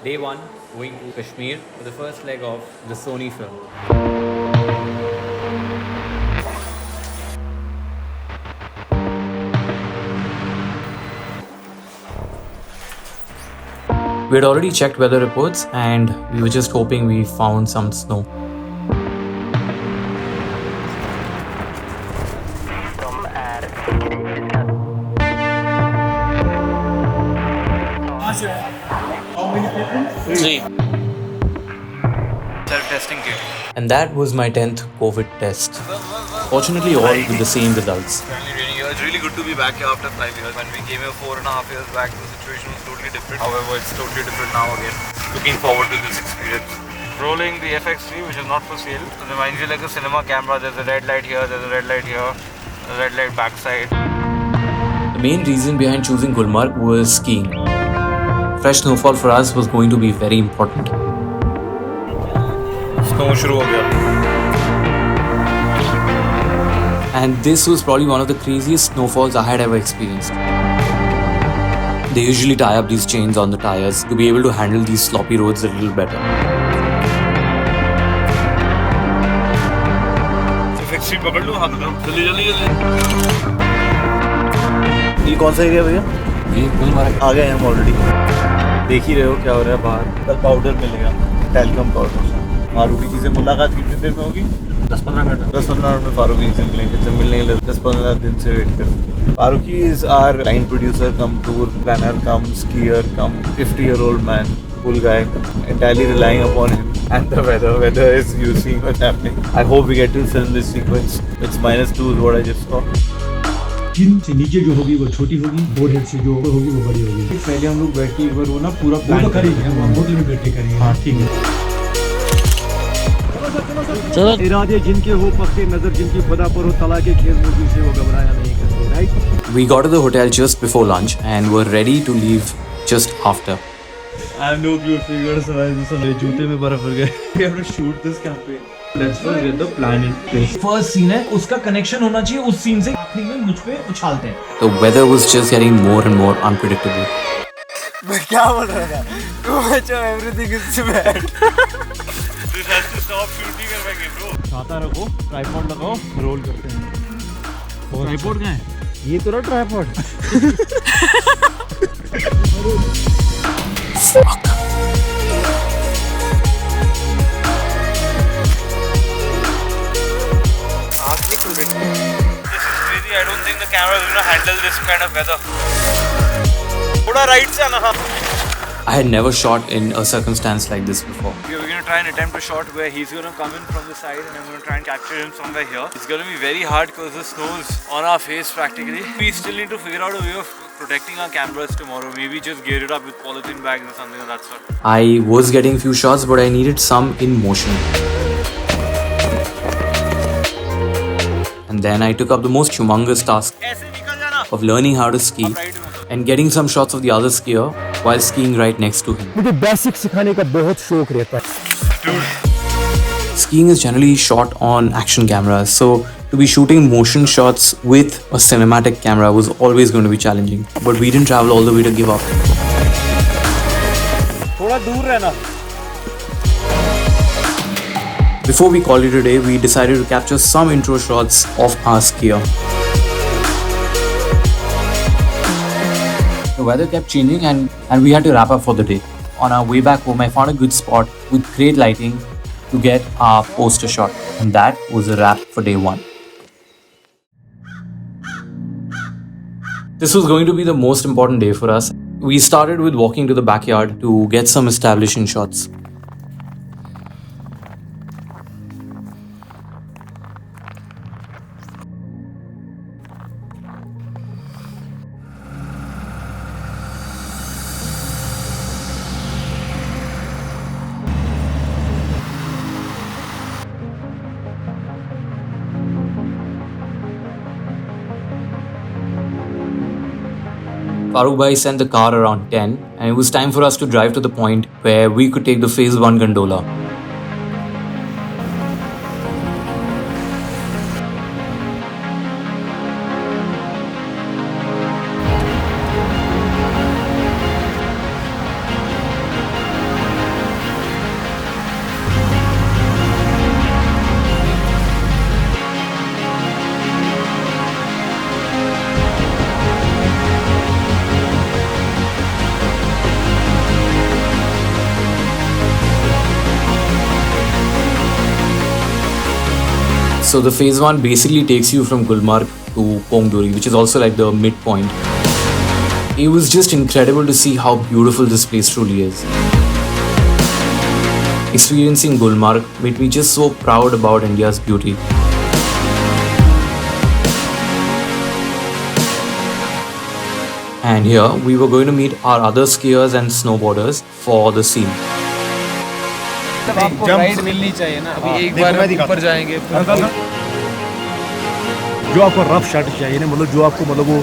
Day one, going to Kashmir for the first leg of the Sony film. We had already checked weather reports and we were just hoping we found some snow. Three. Self-testing kit. And that was my 10th COVID test. Fortunately, all with the same results. It's really good to be back here after 5 years. When we came here 4.5 years back, the situation was totally different. However, it's totally different now again. Looking forward to this experience. Rolling the FX3, which is not for sale. It reminds you like a cinema camera. There's a red light here, there's a red light here, a red light backside. The main reason behind choosing Gulmarg was skiing. Fresh snowfall for us was going to be very important. Snow shuru ho gaya. And this was probably one of the craziest snowfalls I had ever experienced. They usually tie up these chains on the tires to be able to handle these sloppy roads a little better. FX3 पकड़ लो हाथ में जल्दी जल्दी जल्दी ये कौन सा area भैया? ये गुलमर्ग आ गए हैं हम ऑलरेडी। देख ही रहे हो क्या हो रहा है बाहर। कल पाउडर मिलेगा, टेलीकॉम पाउडर। फारूकी जी से मुलाकात कितनी देर में होगी? 10-15 मिनट। 10-15 मिनट में फारूकी जी से मिलेंगे। जब मिलने के लिए 10-15 दिन से वेट कर। Farooqui is our line producer, come tour planner, come skier, come 50-year-old man, cool guy. Entirely relying upon him and the weather. Weather is you seeing what's happening. I hope we get to film this sequence. It's -2 is what I just saw. जिन से नीचे जो होगी वो छोटी होगी, board head से जो ऊपर होगी वो बड़ी होगी। पहले हम लोग बैठ के एक बार वो ना पूरा वो तो करेंगे, हम होटल में बैठ के करेंगे। हाँ ठीक है। इरादे जिनके हो पक्के, नजर जिनकी खुदा पर हो, तला के खेल मुर्गी से वो घबराया नहीं करते, right? We got to the hotel just before lunch and were ready to leave just after. I have no clue figure so I just मेरे जूते में बर्फ भर गए। We have to shoot this campaign. Let's first get the plan in place. First scene है, उसका connection होना चाहिए उस सीन से। आखिरी में मुझ पे उछालते हैं। The weather was just getting more and more unpredictable. मैं क्या बोल रहा था? Too much of everything is bad. This has to stop shooting and make it bro. छाता रखो, ट्राइपॉड लगाओ, रोल करते हैं। ट्राइपॉड कहाँ है? ये तो ना tripod. This is crazy. I don't think the camera is going to handle this kind of weather. थोड़ा right से आना। I had never shot in a circumstance like this before. We're going to try and attempt a shot where he's going to come in from the side and I'm going to try and capture him somewhere here. It's going to be very hard because the snow is on our face practically. We still need to figure out a way of protecting our cameras tomorrow. Maybe just gear it up with polythene bags or something of that sort. I was getting few shots, but I needed some in motion. And then I took up the most humongous task of learning how to ski and getting some shots of the other skier while skiing right next to him. मुझे basic सिखाने का बहुत शौक रहता है। Skiing is generally shot on action cameras, so to be shooting motion shots with a cinematic camera was always going to be challenging. But we didn't travel all the way to give up. थोड़ा दूर रहना। Before we called it a day, we decided to capture some intro shots of our skier. The weather kept changing and we had to wrap up for the day. On our way back home, I found a good spot with great lighting to get our poster shot. And that was a wrap for day one. This was going to be the most important day for us. We started with walking to the backyard to get some establishing shots. Farooq Bhai sent the car around 10 and it was time for us to drive to the point where we could take the phase 1 gondola. So the phase 1 basically takes you from Gulmarg to Pongduri, which is also like the midpoint. It was just incredible to see how beautiful this place truly is. Experiencing Gulmarg made me just so proud about India's beauty. And here we were going to meet our other skiers and snowboarders for the scene. आपको ride मिलनी चाहिए ना अभी एक बार ऊपर जाएंगे जो आपको रफ शॉट चाहिए ना, मतलब जो आपको मतलब वो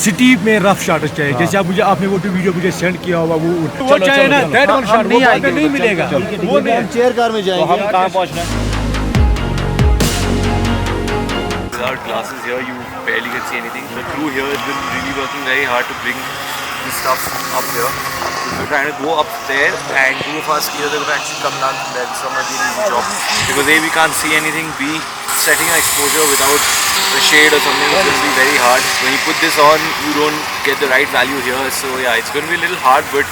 सिटी में रफ शॉट चाहिए, जैसे आप मुझे आपने वो वीडियो मुझे सेंड किया होगा वो चाहिए ना, दैट वन शॉट वो नहीं मिलेगा, वो नहीं। चेयर कार में जाएंगे। हम कहाँ पहुँचना है? Without glasses here, you barely can see anything. The crew here has been really working very hard to bring this stuff up here. We're trying to go up there, and two of us skiers are going to actually come down from there. Some are doing an easy job because A, we can't see anything. B, setting an exposure without the shade or something is going to be very hard. When you put this on, you don't get the right value here. So yeah, it's going to be a little hard, but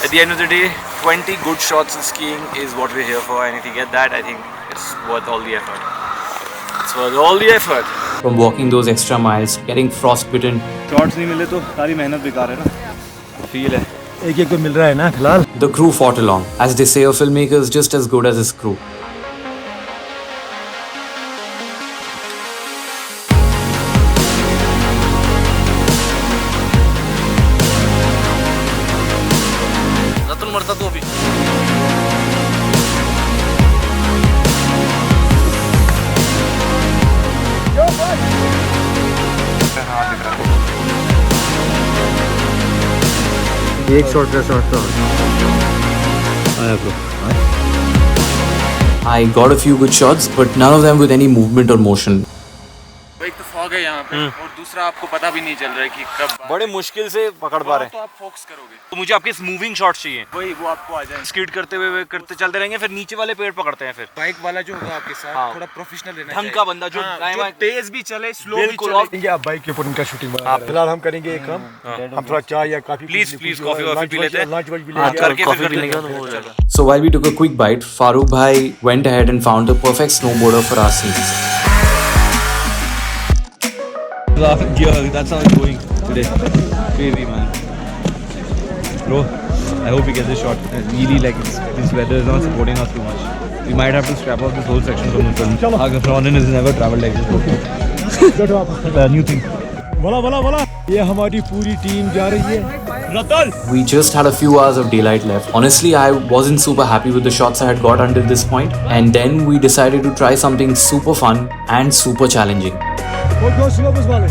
at the end of the day, 20 good shots of skiing is what we're here for, and if you get that, I think it's worth all the effort. It's worth all the effort. From walking those extra miles, getting frostbitten, shots नहीं मिले तो सारी मेहनत बेकार है ना। Feel है एक एक को मिल रहा है ना फिलहाल। the crew fought along. As they say, a filmmaker is just as good as his crew. रतन मरता तो अभी एक शॉट का शॉट तो आया bro. I got a few good shots, but none of them with any movement or motion. एक तो fog है यहाँ पे और दूसरा आपको पता भी नहीं चल रहा है कि कब बड़े मुश्किल से पकड़ पा रहे तो आप फोकस करोगे तो मुझे आपके मूविंग शॉट चाहिए। वही वो आपको आ जाएंगे। स्कीड करते हुए करते चलते रहेंगे, फिर नीचे वाले पेड़ पकड़ते हैं। फिर बाइक वाला जो होगा आपके साथ हाँ। थोड़ा प्रोफेशनल रहना ढंग चाहिए। का बंदा जो हाँ, दाएं जो बाएं तेज भी चले स्लो भी बिल्कुल। चले। आप बाइक के ऊपर उनका शूटिंग बना रहे हैं। फिलहाल हम करेंगे एक काम, हम थोड़ा चाय या काफी प्लीज कॉफी वॉफी पी लेते हैं। लंच वंच भी करके लेंगे। फिर निकलेंगे तो हो जाएगा। So while we took a quick bite, Farooq bhai went ahead and found the perfect snowboarder for our scenes. That's how it's going today. Crazy man. Bro, I hope we get this shot. Really, like this weather is not supporting us too much. We might have to scrap off this whole section from the film. Ronan has never traveled like this. New thing. बोला ये हमारी पूरी team जा रही है रतन। We just had a few hours of daylight left. Honestly, I wasn't super happy with the shots I had got until this point, and then we decided to try something super fun and super challenging. वो दो syllabus वाले।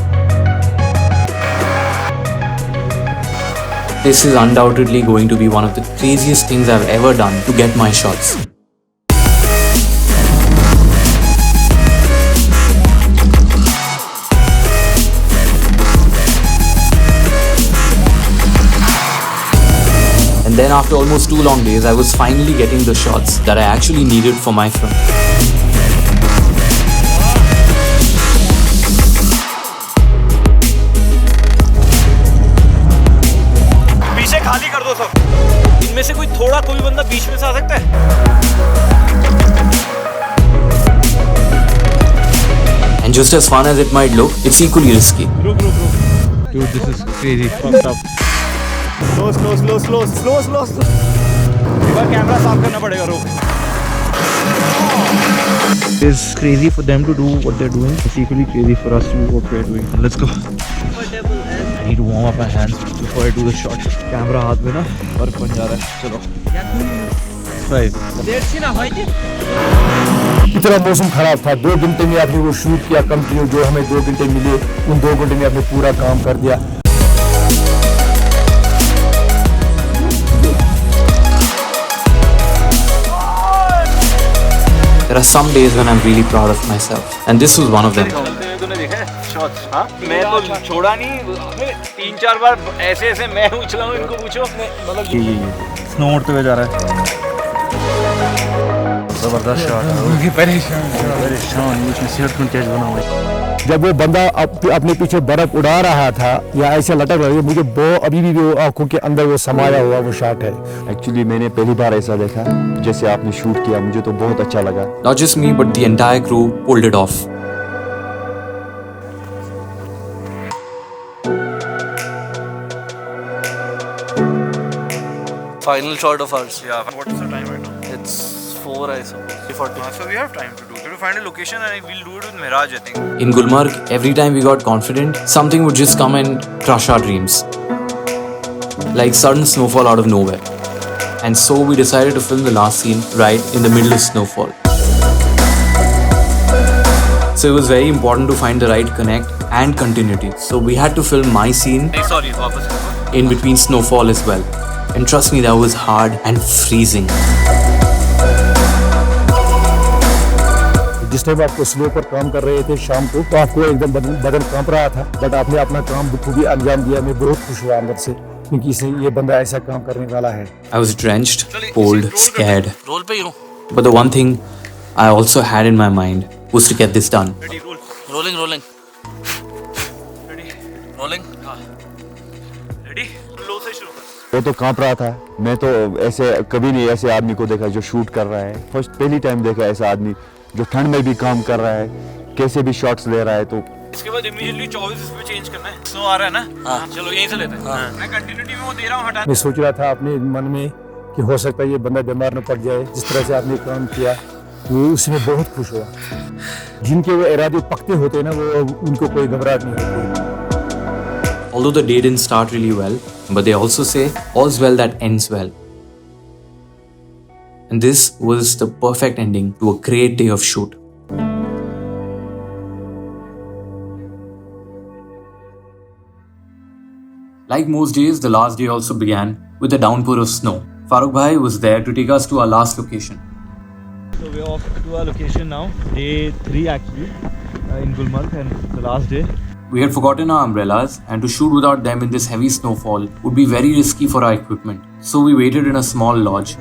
This is undoubtedly going to be one of the craziest things I've ever done to get my shots. And then after almost 2 long days, I was finally getting the shots that I actually needed for my film. पीछे खाली कर दो सब। इनमें से कोई थोड़ा कोई बंदा बीच में से आ सकता है? And just as fun as it might look, it's equally risky. Dude, this is crazy. Fucked up. Slow. Camera साफ करना पड़ेगा। रोक। It's crazy for them to do what they're doing. It's equally crazy for us to do what we're doing. Let's go. I need to warm up my hands before I do the shot. Camera हाथ में ना बर्फ बन जा रहा है। चलो। इतना मौसम खराब था, 2 घंटे में आपने वो शूट किया कंटिन्यू, जो हमें 2 घंटे मिले उन 2 घंटे में आपने पूरा काम कर दिया। There are some days when I'm really proud of myself, and this was one of them. तूने देखा है शॉट्स? हाँ, मैं तो छोड़ा नहीं। 3-4 बार ऐसे मैं उछला हूँ, इनको पूछो। मतलब स्नो उड़ते हुए जा रहा है। जबरदस्त शॉट है। परेशान उसमें सेहत को तेज बना हुआ है। जब वो बंदा अपने पीछे बर्फ उड़ा रहा था या ऐसे लटक रहा है, मुझे वो अभी भी वो आंखों के अंदर वो समाया हुआ वो शॉट है। एक्चुअली मैंने पहली बार ऐसा देखा जैसे आपने शूट किया, मुझे तो बहुत अच्छा लगा। Not just me, but the entire crew pulled it off. Final shot of ours. Yeah. What is the time right now? It's 4 I suppose. So we have time to do. To find a location and we'll do it with Miraj, I think. In Gulmarg, every time we got confident, something would just come and crush our dreams. Like sudden snowfall out of nowhere. And so we decided to film the last scene right in the middle of snowfall. So it was very important to find the right connect and continuity. So we had to film my scene in between snowfall as well. And trust me, that was hard and freezing. जिस time आपको snow पर काम कर रहे थे शाम को, तो आपको एकदम बदन कांप रहा था, बट आपने अपना काम बखूबी अंजाम दिया. मैं बहुत खुश हुआ अंदर से, क्योंकि ये बंदा ऐसा काम करने वाला है. I was drenched, cold, scared. Role पे ही हूँ. But the one thing I also had in my mind was to get this done. Rolling. हाँ. वो तो कांप रहा था. मैं तो ऐसे कभी नहीं ऐसे आदमी को देखा जो शूट कर रहा है. फर्स्ट पहली टाइम देखा ऐसा आदमी जो ठंड में भी काम कर रहा है, कैसे भी शॉट्स ले रहा है. तो इसके बाद इमीडिएटली 24 इस पे चेंज करना है. स्नो आ रहा है ना? हाँ. चलो यहीं से लेते हैं. मैं कंटिन्यूटी में वो दे रहा हूँ, हटा. मैं सोच रहा था अपने मन में कि हो सकता है ये बंदा बीमार न पड़ जाए. जिस तरह से आपने काम किया, वो उसमें बहुत खुश हुआ. जिनके वो इरादे पक्के होते हैं ना, वो उनको कोई घबराहट नहीं होती. Although the day didn't start really well, but they also say all's well that ends well. And this was the perfect ending to a great day of shoot. Like most days, the last day also began with a downpour of snow. Farooq Bhai was there to take us to our last location. So we're off to our location now, day 3 actually, in Gulmarg, and the last day. We had forgotten our umbrellas, and to shoot without them in this heavy snowfall would be very risky for our equipment. So we waited in a small lodge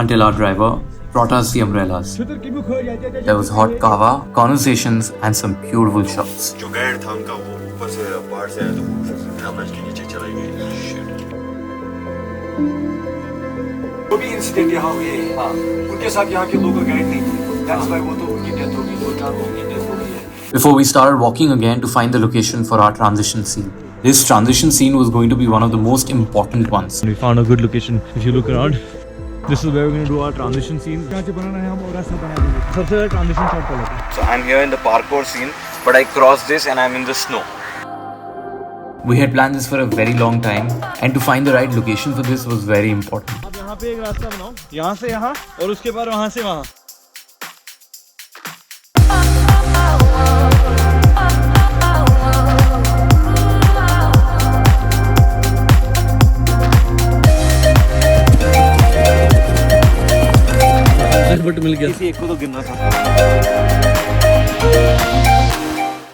until our driver brought us the umbrellas. There was hot kava, conversations, and some beautiful shots. जो guide था उनका वो ऊपर से पहाड़ से आया तो कैमरा के नीचे चला गया. वो भी इंसिडेंट यहाँ हुए. हाँ. उनके साथ यहाँ के लोकल गाइड नहीं थे. That's why वो तो उनकी डेथ हो गई. 2-4 लोगों की डेथ हो गई है. Before we started walking again to find the location for our transition scene. This transition scene was going to be one of the most important ones. We found a good location. If you look around, this is where we're going to do our transition scene. यहाँ से बनाना है हम और ऐसा बना देंगे. सबसे पहले ट्रांजिशन शॉट कर लेते हैं. So I'm here in the parkour scene, but I crossed this and I'm in the snow. We had planned this for a very long time, and to find the right location for this was very important. अब यहाँ पे एक रास्ता बनाओ, यहाँ से यहाँ और उसके बाद वहाँ से वहाँ. बट मिल गया. किसी एक को तो गिनना था.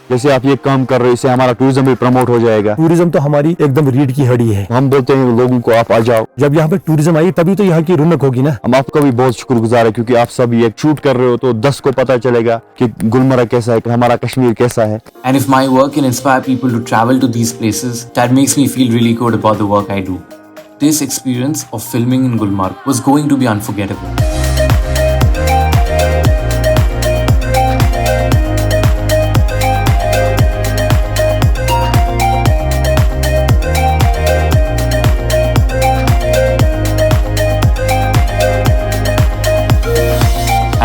जैसे आप ये काम कर रहे हो, इससे हमारा टूरिज्म भी प्रमोट हो जाएगा. टूरिज्म तो हमारी एकदम रीढ़ की हड्डी है. हम बोलते हैं लोगों को आप आ जाओ. जब यहाँ पे टूरिज्म आई तभी तो यहाँ की रौनक होगी ना. हम आपका भी बहुत शुक्रगुजार है, क्योंकि आप सब ये शूट कर रहे हो तो 10 को पता चलेगा कि गुलमर्ग कैसा है, हमारा कश्मीर कैसा है. And if my work can inspire people to travel to these places, that makes me feel really good about the work I do. This experience of filming in Gulmarg was going to be unforgettable.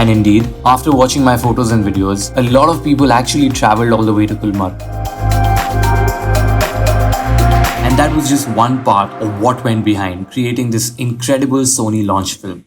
And indeed, after watching my photos and videos, a lot of people actually traveled all the way to Gulmarg. And that was just one part of what went behind creating this incredible Sony launch film.